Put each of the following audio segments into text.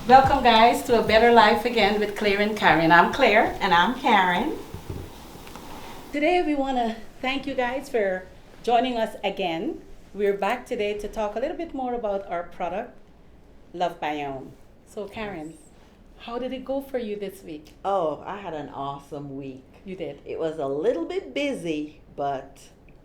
Welcome, guys, to A Better Life again with Claire and Karen. I'm Claire. And I'm Karen. Today, we want to thank you guys for joining us again. We're back today to talk a little bit more about our product, Love Biome. So, Karen, how did it go for you this week? Oh, I had an awesome week. You did. It was a little bit busy, but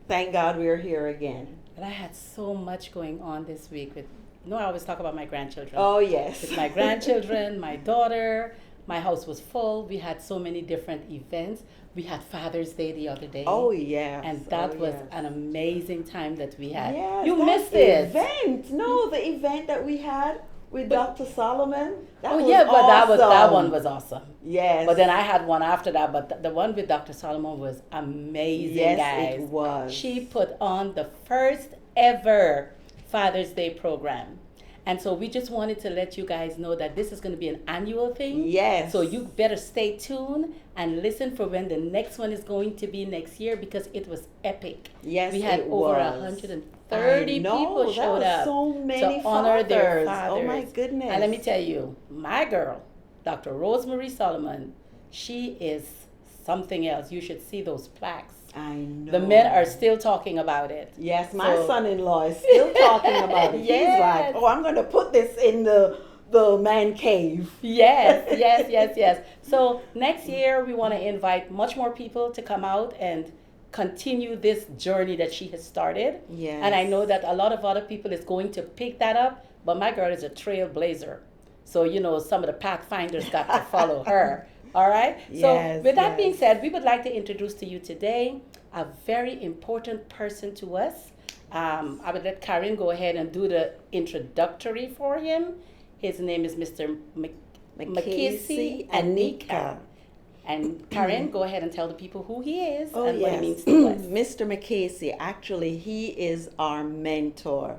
thank God we're here again. But I had so much going on this week with, I always talk about my grandchildren. Oh, yes. With my grandchildren, my daughter, my house was full. We had so many different events. We had Father's Day the other day. Oh, yes. And that was yes. an amazing time that we had. Yes, You that missed it. event. No, the event that we had with Dr. Solomon. That was but awesome. that one was awesome. Yes. But then I had one after that, but the one with Dr. Solomon was amazing, yes, guys. it was. She put on the first ever Father's Day program. And so we just wanted to let you guys know that this is going to be an annual thing. Yes. So you better stay tuned and listen for when the next one is going to be next year, because it was epic. Yes, we had it over was. 130 people showed up so many to honor their fathers. fathers. Oh my goodness. And let me tell you, my girl, Dr. Rosemary Solomon, she is something else. You should see those plaques. I know. The men are still talking about it. Yes, my So- son-in-law is still talking about it. Yes. He's like, oh, I'm going to put this in the man cave. Yes. So next year we want to invite much more people to come out and continue this journey that she has started. Yes. And I know that a lot of other people is going to pick that up, but my girl is a trailblazer. So, some of the pathfinders got to follow her. All right? Yes, so with that yes. being said, we would like to introduce to you today a very important person to us. I would let Karen go ahead and do the introductory for him. His name is Mr. Makesi Anika. And Karen, go ahead and tell the people who he is Oh, and yes. what he means to us. Mr. Makesi, actually, he is our mentor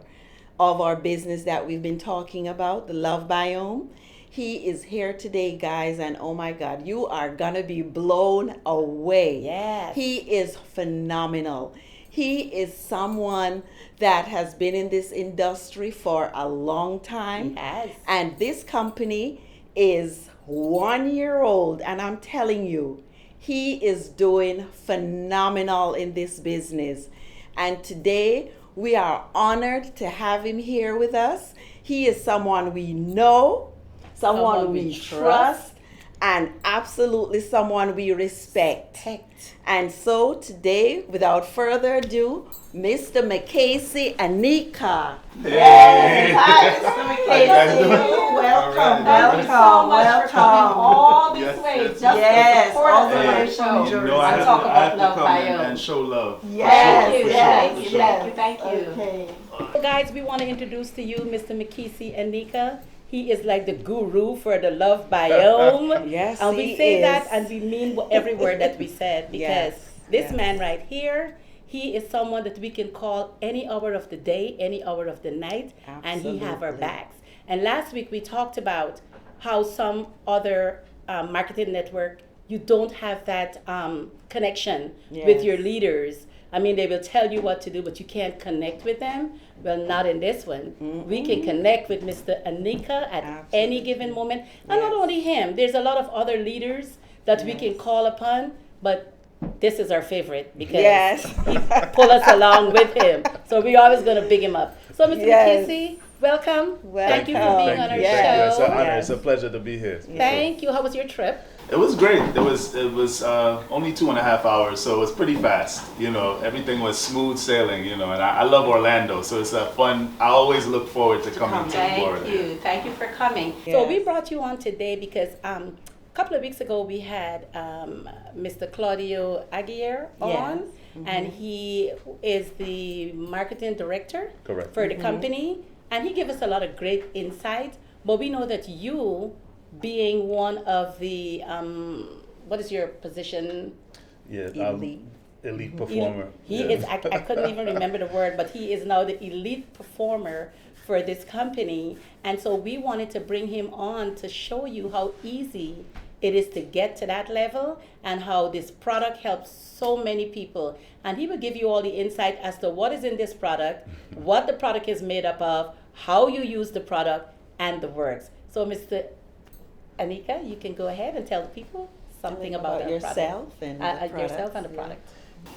of our business that we've been talking about, the Love Biome. He is here today, guys, and oh my God, you are going to be blown away. Yes. He is phenomenal. He is someone that has been in this industry for a long time. Yes. And this company is 1 year old, and I'm telling you, he is doing phenomenal in this business. And today, we are honored to have him here with us. He is someone we know, someone we trust, and absolutely someone we respect. And so today, without further ado, Mr. Makesi Anika. Hey. Hi, Mr. Makesi. Welcome, Thank you so much for coming all this Yes, way yes, just yes. to support All us the on way our from show. New Jersey. No, I and have talk to, I about have to Love come Biome. and show love. Yes, Thank you, yes, thank you, yes. thank you. Okay. So guys, we want to introduce to you Mr. Makesi Anika. He is like the guru for the Love Biome. Yes, And we he say is. that and we mean every word that we said, because Yes, this yes. man right here, he is someone that we can call any hour of the day, any hour of the night, and he have our Absolutely. backs. And last week we talked about how some other marketing network, you don't have that connection with Yes. your leaders. I mean, they will tell you what to do, but you can't connect with them. Well, not in this one. We can connect with Mr. Anika at any Absolutely. given moment. And not only him, there's a lot of other leaders that we can Yes. call upon, but this is our favorite because Yes. he pull us along with him. So we're always going to big him up. So, Mr. Yes. Makesi, welcome. Thank you for Welcome. being on our Yes. Thank you. It's show. an honor. Yes. It's a pleasure to be here. Thank you. How was your trip? It was great. It was only 2.5 hours, so it was pretty fast. Everything was smooth sailing. And I love Orlando, so it's a fun. I always look forward to coming to Florida. Thank you for coming. So Yes. we brought you on today because a couple of weeks ago we had Mr. Claudio Aguirre on, and he is the marketing director Correct. for the company, and he gave us a lot of great insight. But we know that you, being one of the what is your position? Yeah. Elite. Elite performer. He Yeah. is, I couldn't even remember the word, but he is now the elite performer for this company. And so we wanted to bring him on to show you how easy it is to get to that level and how this product helps so many people. And he will give you all the insight as to what is in this product, what the product is made up of, how you use the product, and the works. So, Mr. Anika, you can go ahead and tell the people something about our yourself product. and the Yourself and the products, product.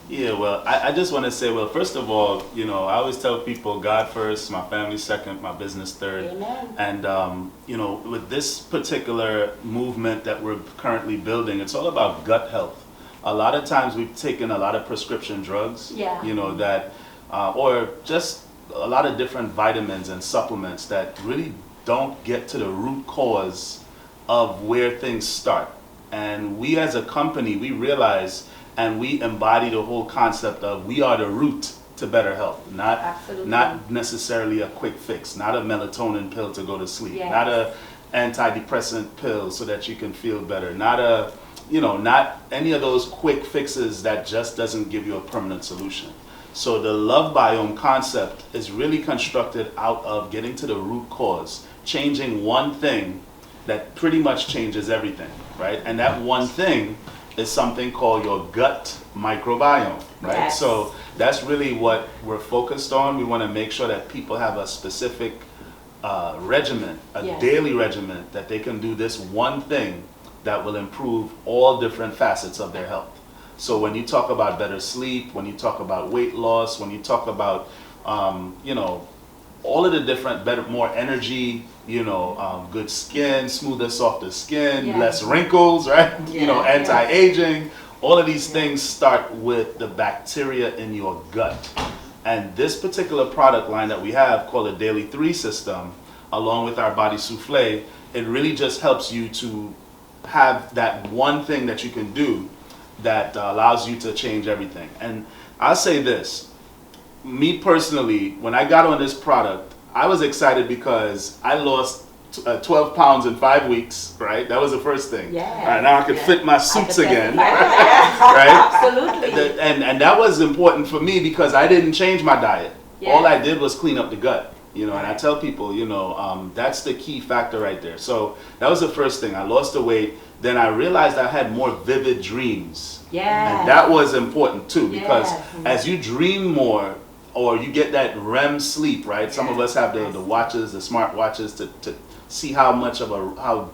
Yeah, well, I just want to say, well, first of all, I always tell people God first, my family second, my business third. Amen. And, with this particular movement that we're currently building, it's all about gut health. A lot of times we've taken a lot of prescription drugs, or just a lot of different vitamins and supplements that really don't get to the root cause of where things start. And we as a company, we realize and we embody the whole concept of we are the root to better health, not necessarily a quick fix, not a melatonin pill to go to sleep, not a antidepressant pill so that you can feel better, not any of those quick fixes that just doesn't give you a permanent solution. So the love biome concept is really constructed out of getting to the root cause, changing one thing that pretty much changes everything, right? And that one thing is something called your gut microbiome, right? Yes. So that's really what we're focused on. We want to make sure that people have a specific regimen, daily regimen, that they can do this one thing that will improve all different facets of their health. So when you talk about better sleep, when you talk about weight loss, when you talk about, all of the different, more energy, good skin, smoother, softer skin, less wrinkles, right? Anti-aging. All of these things start with the bacteria in your gut. And this particular product line that we have called the Daily 3 system, along with our Body Souffle, it really just helps you to have that one thing that you can do that allows you to change everything. And I'll say this, me personally, when I got on this product, I was excited because I lost 12 pounds in 5 weeks, right? That was the first thing. Yeah. Right, now I could fit my suits again, right? Absolutely. And that was important for me because I didn't change my diet. Yeah. All I did was clean up the gut, and I tell people, that's the key factor right there. So that was the first thing. I lost the weight. Then I realized I had more vivid dreams. Yeah. And that was important too, because as you dream more, or you get that REM sleep, right? Some of us have the watches, the smart watches to see how much of a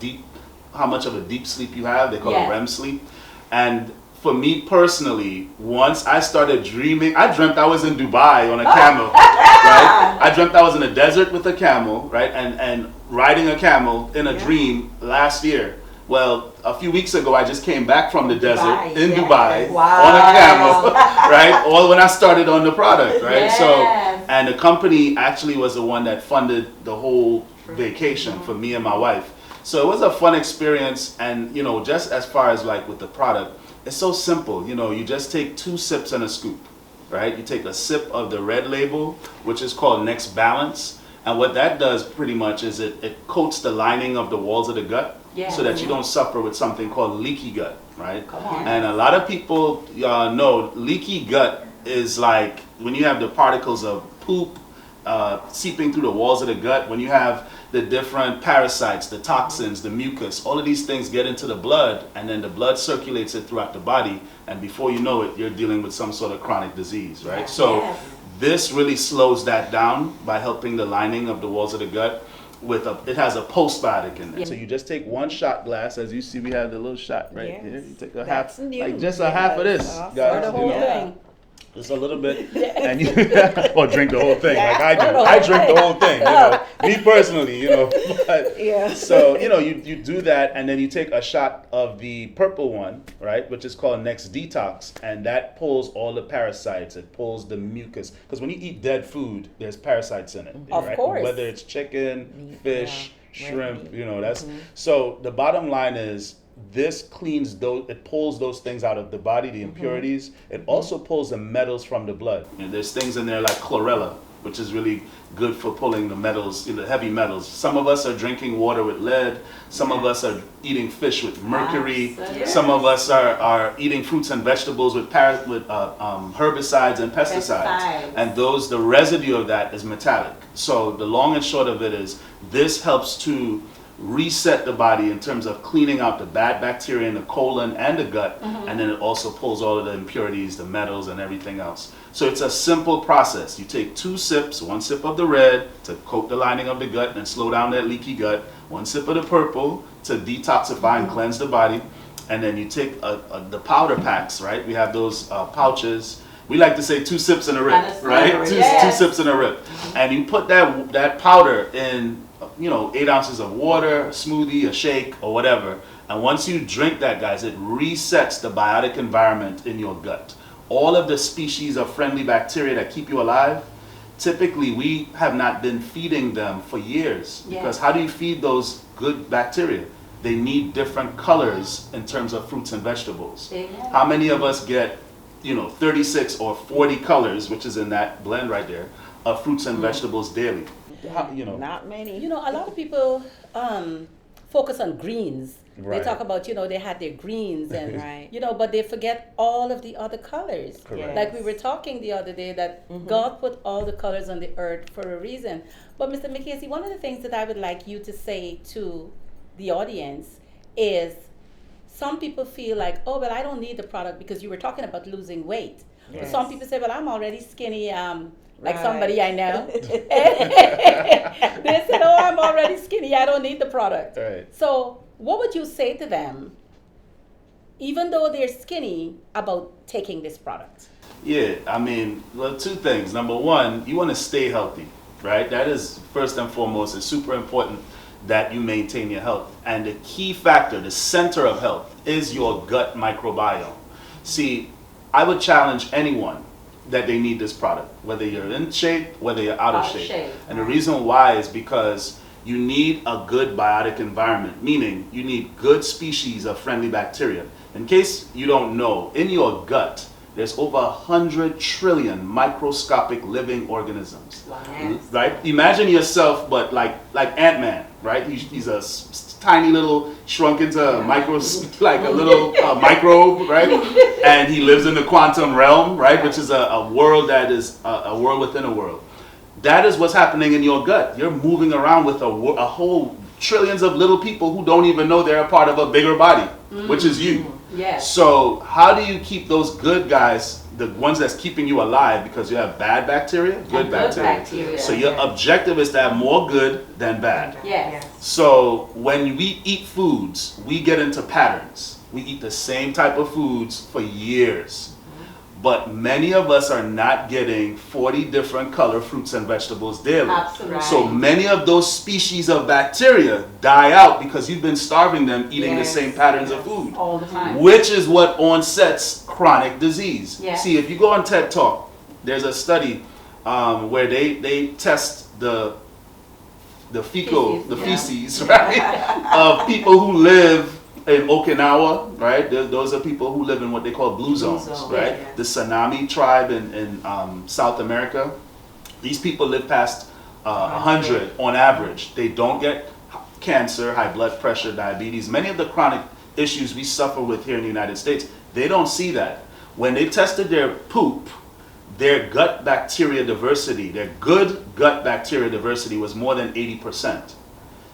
deep sleep you have. They call it REM sleep. And for me personally, once I started dreaming, I dreamt I was in Dubai on a camel, right? I dreamt I was in a desert with a camel, right? And riding a camel in a dream last year. Well, a few weeks ago, I just came back from the desert in Dubai on a camel, right? All when I started on the product, right? Yes. So, and the company actually was the one that funded the whole vacation for me and my wife. So it was a fun experience. And, just as far as like with the product, it's so simple. You just take 2 sips and a scoop, right? You take a sip of the red label, which is called Next Balance. And what that does pretty much is it coats the lining of the walls of the gut so that you don't suffer with something called leaky gut, right? Come on. And a lot of people know leaky gut is like when you have the particles of poop seeping through the walls of the gut, when you have the different parasites, the toxins, the mucus, all of these things get into the blood, and then the blood circulates it throughout the body, and before you know it, you're dealing with some sort of chronic disease, right? So this really slows that down by helping the lining of the walls of the gut. It has a postbiotic in there. So you just take 1 shot glass, as you see we have the little shot right here. You take a half, like just a half of this, guys. The whole thing. Just a little bit, and you or drink the whole thing like I do. I drink the whole thing, me personally, But, so you do that, and then you take a shot of the purple one, right, which is called Next Detox, and that pulls all the parasites. It pulls the mucus, because when you eat dead food, there's parasites in it, of right? course. Whether it's chicken, fish, shrimp, that's. So the bottom line is, this cleans those, it pulls those things out of the body, the impurities. It also pulls the metals from the blood. There's things in there like chlorella, which is really good for pulling the metals, the heavy metals. Some of us are drinking water with lead. Some of us are eating fish with mercury. Some of us are eating fruits and vegetables with herbicides and pesticides. And the residue of that is metallic. So the long and short of it is, this helps to reset the body in terms of cleaning out the bad bacteria in the colon and the gut, and then it also pulls all of the impurities, the metals, and everything else. So it's a simple process. You take 2 sips, 1 sip of the red to coat the lining of the gut and slow down that leaky gut, 1 sip of the purple to detoxify and cleanse the body, and then you take the powder packs, right? We have those pouches. We like to say 2 sips in a rip, right? Two sips in a rip. And you put that powder in, 8 ounces of water, a smoothie, a shake, or whatever. And once you drink that, guys, it resets the biotic environment in your gut. All of the species of friendly bacteria that keep you alive, typically we have not been feeding them for years. Because how do you feed those good bacteria? They need different colors in terms of fruits and vegetables. How many of us get 36 or 40 colors, which is in that blend right there, of fruits and vegetables daily? Not many. A lot of people focus on greens. Right. They talk about, they had their greens and, Right. but they forget all of the other colors. Correct. Like we were talking the other day that God put all the colors on the earth for a reason. But Mr. Makesi, one of the things that I would like you to say to the audience is some people feel like, oh, well, I don't need the product because you were talking about losing weight. But some people say, well, I'm already skinny, like somebody I know. They said, oh, I'm already skinny, I don't need the product. Right. So what would you say to them, even though they're skinny, about taking this product? Yeah, well, 2 things. Number one, you want to stay healthy, right? That is first and foremost. It's super important that you maintain your health. And the key factor, the center of health, is your gut microbiome. See, I would challenge anyone that they need this product, whether you're in shape, whether you're out of shape. And the reason why is because you need a good biotic environment, meaning you need good species of friendly bacteria. In case you don't know, in your gut, there's over 100 trillion microscopic living organisms. Wow. Right? Imagine yourself, but like Ant-Man, right? He's a tiny little, shrunk into a like a little microbe, right? And he lives in the quantum realm, right? Which is a world that is a world within a world. That is what's happening in your gut. You're moving around with a whole trillions of little people who don't even know they're a part of a bigger body, which is you. Yes. So how do you keep those good guys, the ones that's keeping you alive, because you have bad bacteria, good bacteria. So your objective is to have more good than bad. Yes. So when we eat foods, we get into patterns. We eat the same type of foods for years. But many of us are not getting 40 different color fruits and vegetables daily. Absolutely. So many of those species of bacteria die out because you've been starving them eating the same patterns of food. All the time. Which is what onsets chronic disease. Yeah. See, if you go on TED Talk, there's a study where they test the feces, right, of people who live in Okinawa, right? Those are people who live in what they call blue zones, right? Yeah. The Tsunami tribe in South America. These people live past 100 on average. They don't get cancer, high blood pressure, diabetes. Many of the chronic issues we suffer with here in the United States, they don't see that. When they tested their poop, their gut bacteria diversity, their good gut bacteria diversity was more than 80%.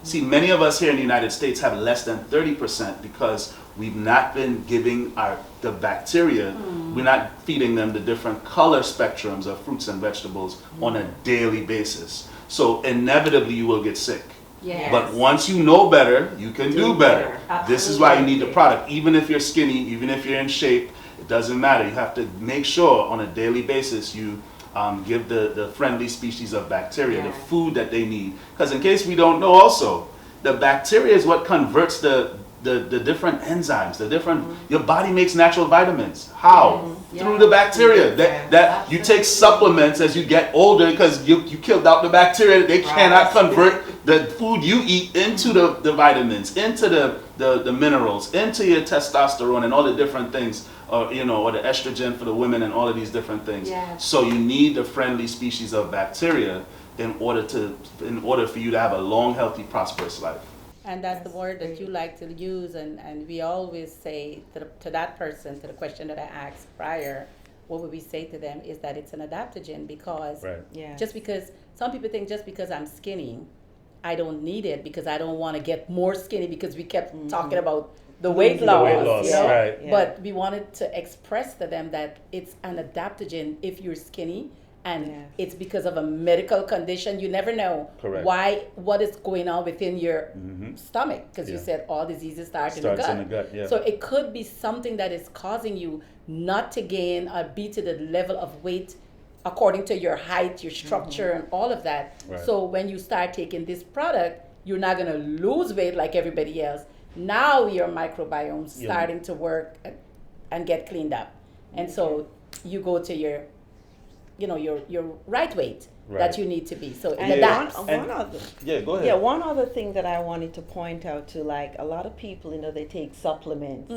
See, many of us here in the United States have less than 30% because we've not been giving the bacteria, we're not feeding them the different color spectrums of fruits and vegetables on a daily basis. So inevitably you will get sick. Yes. But once you know better, you can do better. This is why you need the product. Even if you're skinny, even if you're in shape, it doesn't matter. You have to make sure on a daily basis you give the friendly species of bacteria the food that they need. Because in case we don't know also, the bacteria is what converts the different enzymes, your body makes natural vitamins. How? Through the bacteria. That you take supplements as you get older because you killed out the bacteria. They cannot convert the food you eat into the vitamins, into the minerals, into your testosterone and all the different things. Or the estrogen for the women and all of these different things. Yes. So you need the friendly species of bacteria in order for you to have a long, healthy, prosperous life. And that's the word that you like to use, and we always say to that person, to the question that I asked prior, what would we say to them is that it's an adaptogen because just because some people think just because I'm skinny, I don't need it because I don't want to get more skinny because we kept talking about the weight The loss, weight loss, you know? right. Yeah. But we wanted to express to them that it's an adaptogen if you're skinny, and Yes. it's because of a medical condition. You never know Correct. what is going on within your stomach, because you Yeah. said all diseases start in Starts the gut. in the gut, yeah. So it could be something that is causing you not to gain or be to the level of weight according to your height, your structure, and all of that. Right. So when you start taking this product, you're not going to lose weight like everybody else. Now your microbiome Yeah. starting to work and get cleaned up. And so you go to your right weight Right. that you need to be. So it And adapts. one other. Yeah, go ahead. Yeah, one other thing that I wanted to point out to, like, a lot of people, they take supplements,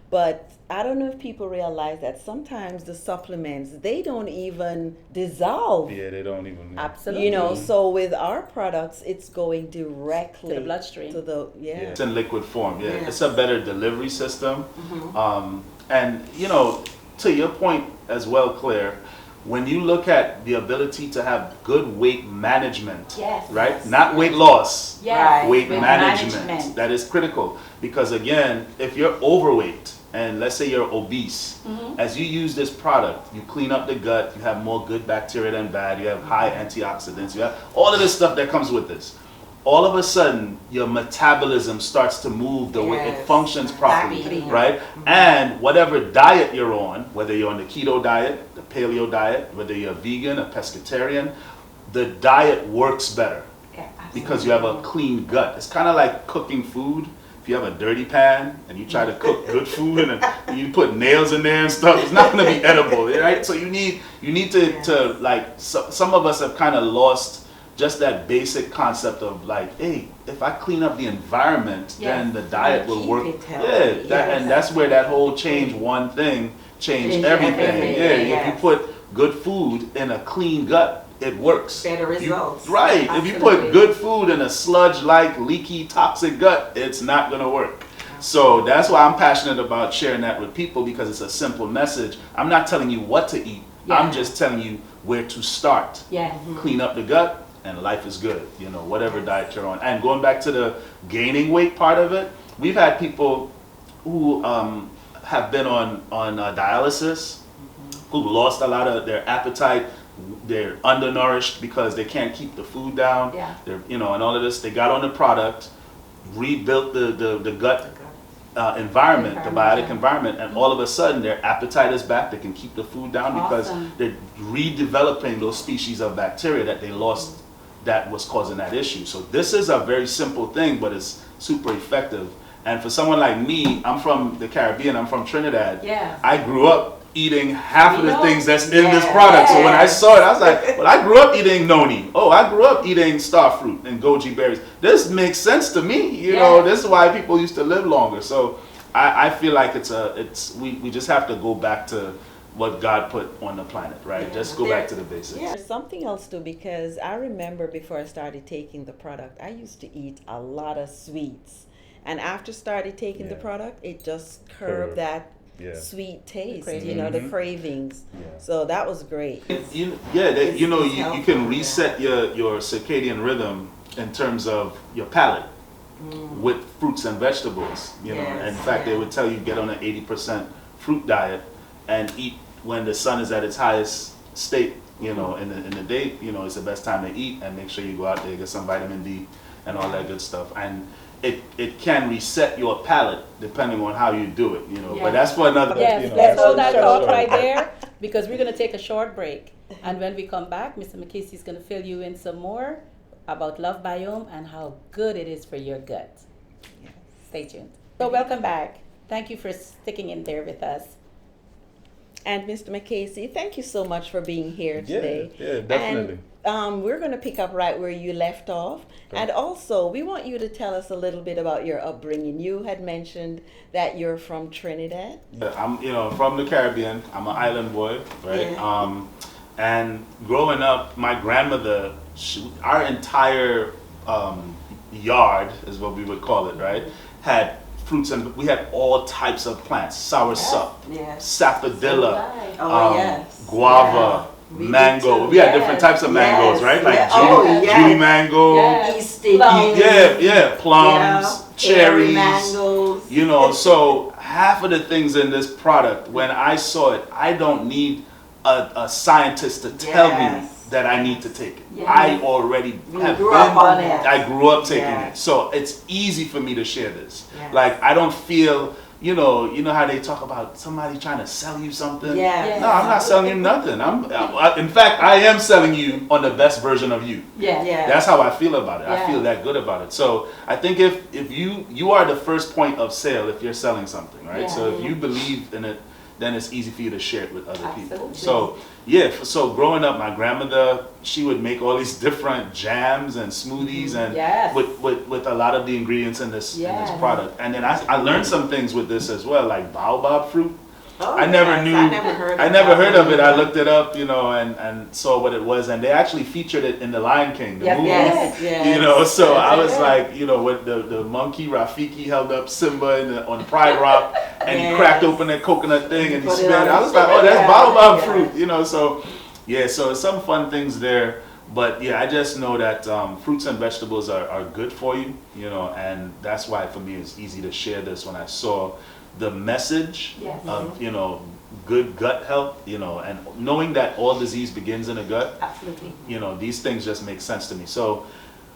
but I don't know if people realize that sometimes the supplements, they don't even dissolve. Yeah, they don't even. Absolutely. So with our products, it's going directly To the bloodstream. To the It's in liquid form. Yeah, Yes. it's a better delivery system. And to your point as well, Claire, when you look at the ability to have good weight management, Yes. right? Yes. Not weight loss, Yes. weight Weight management. management. That is critical, because again, if you're overweight and let's say you're obese, as you use this product, you clean up the gut, you have more good bacteria than bad, you have high antioxidants, you have all of this stuff that comes with this. All of a sudden, your metabolism starts to move the way it Yes. functions properly, Happy. right? And whatever diet you're on, whether you're on the keto diet, the paleo diet, whether you're a vegan, a pescatarian, the diet works better because you have a clean gut. It's kind of like cooking food. If you have a dirty pan and you try to cook good food and you put nails in there and stuff, it's not going to be edible, right? So you need to like, some of us have kind of lost just that basic concept of like, hey, if I clean up the environment, then the diet will Keep work. it healthy. And that's where that whole change one thing, change everything. everything, Yeah, if yes. you put good food in a clean gut, it works. Better results. Right. If you put good food in a sludge-like, leaky, toxic gut, it's not going to work. So that's why I'm passionate about sharing that with people, because it's a simple message. I'm not telling you what to eat. I'm just telling you where to start. Yeah. Clean up the gut, and life is good, whatever diet you're on. And going back to the gaining weight part of it, we've had people who have been on dialysis, who lost a lot of their appetite, they're undernourished because they can't keep the food down, Yeah. they're, and all of this. They got on the product, rebuilt the gut environment, the biotic environment, and all of a sudden their appetite is back. They can keep the food down because Awesome. they're redeveloping those species of bacteria that they lost that was causing that issue. So this is a very simple thing, but it's super effective. And for someone like me, I'm from the Caribbean, I'm from Trinidad. Yeah. I grew up eating half of the know. things that's in this product. So when I saw it, I was like, well, I grew up eating noni. Oh, I grew up eating starfruit and goji berries. This makes sense to me. This is why people used to live longer. So I feel like we just have to go back to what God put on the planet, right? Just go back to the basics. Yeah, there's something else too, because I remember before I started taking the product, I used to eat a lot of sweets. And after started taking the product, it just curbed that sweet taste, the cravings. Yeah. So that was great. You can reset your circadian rhythm in terms of your palate with fruits and vegetables. In fact, they would tell you get on an 80% fruit diet and eat when the sun is at its highest state. In the day, it's the best time to eat, and make sure you go out there, get some vitamin D and all that good stuff. And it can reset your palate depending on how you do it, But that's for another. Yes, let's hold that thought right there, because we're going to take a short break. And when we come back, Mr. Makesi is going to fill you in some more about Love Biome and how good it is for your gut. Stay tuned. So welcome back. Thank you for sticking in there with us. And Mr. Makesi, thank you so much for being here today. Yeah, definitely. And we're going to pick up right where you left off. Okay. And also, we want you to tell us a little bit about your upbringing. You had mentioned that you're from Trinidad. I'm, from the Caribbean. I'm an island boy, right? Yeah. And growing up, my grandmother, our entire yard, is what we would call it, right, had fruits, and we had all types of plants: soursop, sapodilla, guava, mango. We had different types of mangoes, right? Like Julie mango, Easton, plums, cherries, mangoes. you know. So half of the things in this product, when I saw it, I don't need a scientist to tell me that I need to take it. Yes. I already grew up on it. I grew up taking Yes. it. So it's easy for me to share this. Yes. Like I don't feel, you know how they talk about somebody trying to sell you something? Yes. No, I'm not selling you nothing. In fact, I am selling you on the best version of you. Yeah. Yeah. That's how I feel about it. Yeah. I feel that good about it. So I think if you are the first point of sale if you're selling something, right? Yeah. So if you believe in it, then it's easy for you to share it with other people. Absolutely. So yeah, so growing up, my grandmother, she would make all these different jams and smoothies and Yes. with a lot of the ingredients in this Yes. product. And then I learned some things with this as well, like baobab fruit. Oh, I never yes. knew. I never heard of it. I looked it up, and saw what it was, and they actually featured it in the Lion King, the movie. Yes. You know, so I was Yes. like, with the monkey Rafiki held up Simba on Pride Rock, and he Yes. cracked open that coconut thing and he Put it spit. on I the was like, stick. oh, that's Yeah. baobab Yeah. fruit, so yeah, so some fun things there. But yeah, I just know that fruits and vegetables are good for you, and that's why for me it's easy to share this when I saw the message Yes. of, good gut health, and knowing that all disease begins in the gut, Absolutely. these things just make sense to me. So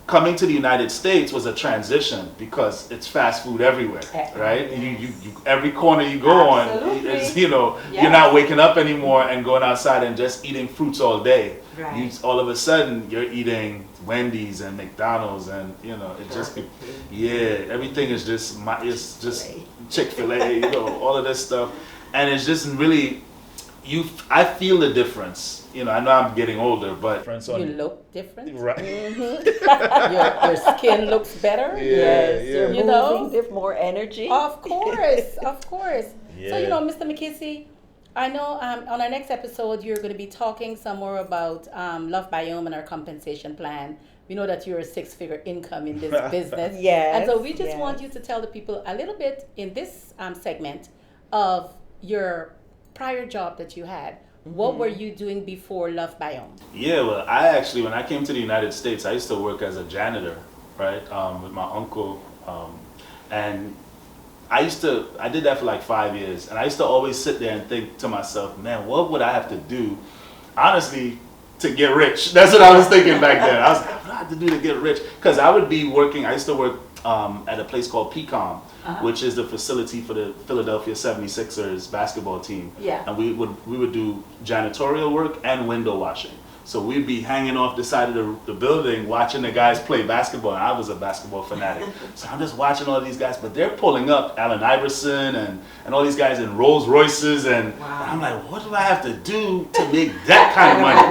coming to the United States was a transition because it's fast food everywhere, right? You every corner you go on, is, you're not waking up anymore and going outside and just eating fruits all day. Right. All of a sudden you're eating Wendy's and McDonald's and it just everything is just it's just Chick-fil-A, all of this stuff, and it's just really I feel the difference. I know I'm getting older, but You look different. right. Your skin looks better. Yes, you're You moving, know? there's more energy. Of course, of course. So, Yeah. Mr. Makesi, I know on our next episode, you're going to be talking some more about Love Biome and our compensation plan. We know that you're a six-figure income in this business. Yes, And so we just yes. want you to tell the people a little bit in this segment of your prior job that you had. What were you doing before Love Biome? Yeah, well, I actually, when I came to the United States, I used to work as a janitor, right, with my uncle, and I did that for like 5 years, and I used to always sit there and think to myself, man, what would I have to do, honestly, to get rich? That's what I was thinking back then. I was like, what do I have to do to get rich? Because I would be working, I used to work at a place called PCOM, which is the facility for the Philadelphia 76ers basketball team. Yeah. And we would do janitorial work and window washing. So we'd be hanging off the side of the building watching the guys play basketball. And I was a basketball fanatic. So I'm just watching all these guys, but they're pulling up Allen Iverson and all these guys in Rolls Royces. And I'm like, what do I have to do to make that kind of money?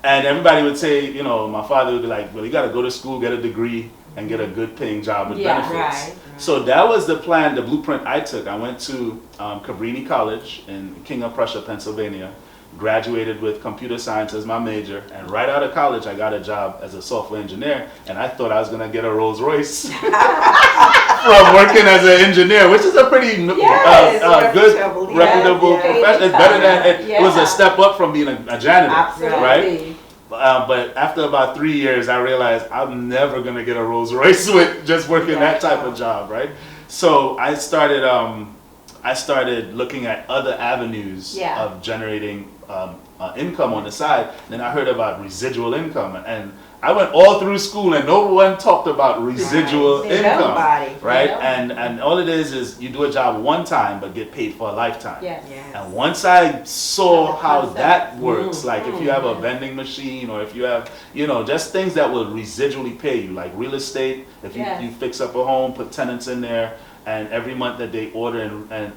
And everybody would say, my father would be like, well, you got to go to school, get a degree, and get a good paying job with benefits. Right. So that was the plan, the blueprint I took. I went to Cabrini College in King of Prussia, Pennsylvania, graduated with computer science as my major, and right out of college I got a job as a software engineer, and I thought I was going to get a Rolls Royce from working as an engineer, which is a pretty good, reputable profession. It's better than, it was a step up from being a janitor, right? But after about 3 years, I realized I'm never gonna get a Rolls Royce with just working that type of job, right? So I started looking at other avenues of generating income on the side. Then I heard about residual income, and I went all through school, and no one talked about residual income, right? And all it is you do a job one time, but get paid for a lifetime. Yes. And once I saw how that works, like if you have a vending machine, or if you have, just things that will residually pay you, like real estate, if you fix up a home, put tenants in there, and every month that they order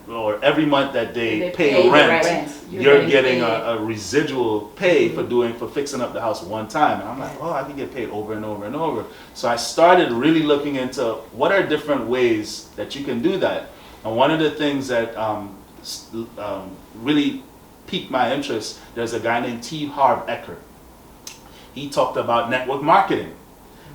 or every month that they pay rent, you're getting a residual pay for fixing up the house one time. And I'm like, oh, I can get paid over and over and over. So I started really looking into what are different ways that you can do that. And one of the things that really piqued my interest, there's a guy named T. Harv Eker. He talked about network marketing.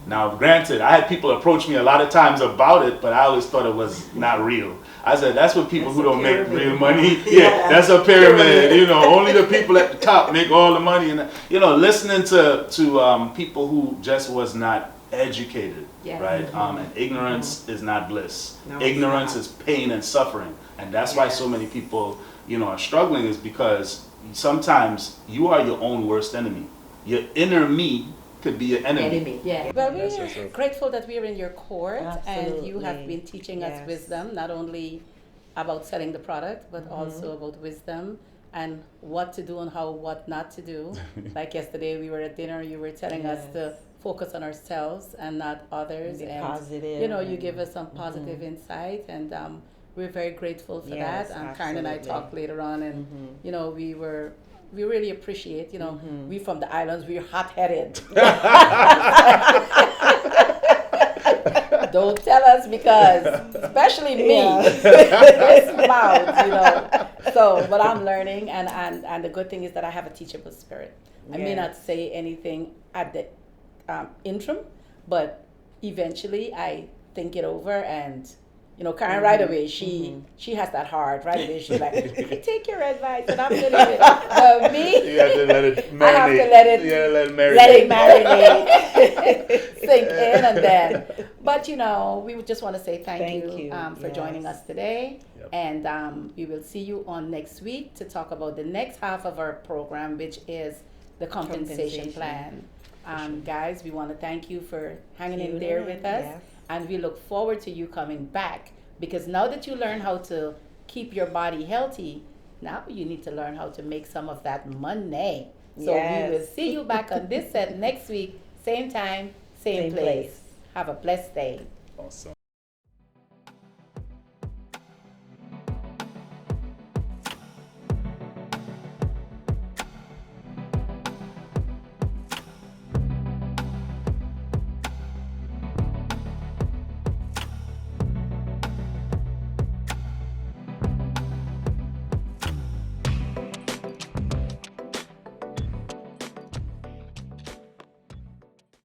Now, granted, I had people approach me a lot of times about it, but I always thought it was not real. I said, that's what people who don't make real money. Yeah, that's a pyramid. Only the people at the top make all the money. And listening to people who just was not educated, Yeah. right? And ignorance is not bliss. No, Ignorance it's is pain and suffering, and that's why so many people, are struggling, is because sometimes you are your own worst enemy. Your inner me could be your enemy. Yeah. Well, That's we're so grateful that we're in your court and you have Absolutely. been teaching us Yes. wisdom, not only about selling the product, but also about wisdom and what to do and what not to do. Like yesterday, we were at dinner, you were telling us to focus on ourselves and not others. Be and positive you and- give us some positive insight, and we're very grateful for Yes, that. Karen and I absolutely. talked later on, and we really appreciate, we from the islands, we're hot-headed. Don't tell us, because especially me, this mouth, So, but I'm learning, and the good thing is that I have a teachable spirit. I may not say anything at the interim, but eventually I think it over, and Karen right away, she has that heart right away. She's like, I take your advice and I'm gonna do it. But me, You have to let it marinate. I have to let it, You gotta let it marinate. let it marinate, sink in, and then. But we would just want to say thank you for joining us today, and we will see you on next week to talk about the next half of our program, which is the compensation plan. Guys, we want to thank you for hanging in there with us. Yes. And we look forward to you coming back, because now that you learn how to keep your body healthy, now you need to learn how to make some of that money. So we will see you back on this set next week, same time, same place. Have a blessed day. Awesome.